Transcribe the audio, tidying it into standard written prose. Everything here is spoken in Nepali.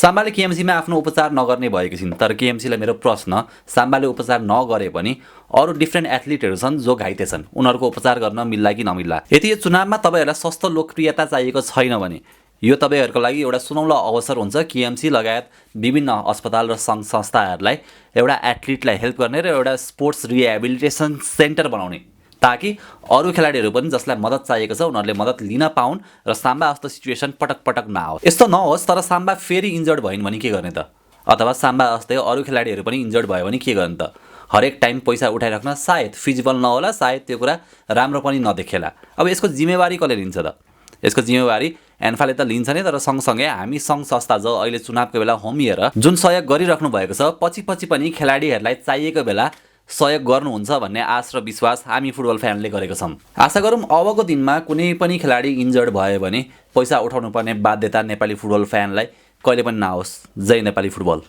साम्बाले केएमसीमा आफ्नो उपचार नगर्ने भएकी छिन्, तर केएमसीलाई मेरो प्रश्न, साम्बाले उपचार नगरे पनि अरू डिफ्रेन्ट एथलिटहरू छन् जो घाइते छन्, उनीहरूको उपचार गर्न मिल्ला कि नमिल्ला? यदि यो चुनावमा तपाईँहरूलाई सस्तो लोकप्रियता चाहिएको छैन भने यो तपाईँहरूको लागि एउटा सुनौलो अवसर हुन्छ केएमसी लगायत विभिन्न अस्पताल र सङ्घ संस्थाहरूलाई एउटा एथलिटलाई हेल्प गर्ने र एउटा स्पोर्ट्स रिहेबिलिटेसन सेन्टर बनाउने, ताकि अरू खेलाडीहरू पनि जसलाई मद्दत चाहिएको छ उनीहरूले मद्दत लिन पाउन् र साम्बा जस्तो सिचुएसन पटक पटक नआओस्। यस्तो नहोस् तर साम्बा फेरि इन्जर्ड भइन् भने के गर्ने त? अथवा साम्बा जस्तै अरू खेलाडीहरू पनि इन्जर्ड भयो भने के गर्ने त? हरेक टाइम पैसा उठाइराख्न सायद फिजिबल नहोला, सायद त्यो कुरा राम्रो पनि नदेखेला। अब यसको जिम्मेवारी कसले लिन्छ त? यसको जिम्मेवारी एन्फाले त लिन्छ नै, तर सँगसँगै हामी सङ्घ संस्था जो अहिले चुनावको बेला होमिएर जुन सहयोग गरिराख्नु भएको छ, पछि पनि खेलाडीहरूलाई चाहिएको बेला सहयोग गर्नुहुन्छ भन्ने आश र विश्वास हामी फुटबल फ्यानले गरेको छौँ। आशा गरौँ अबको दिनमा कुनै पनि खेलाडी इन्जर्ड भयो भने पैसा उठाउनु पर्ने बाध्यता नेपाली फुटबल फ्यानलाई कहिले पनि नआओस्। जय नेपाली फुटबल।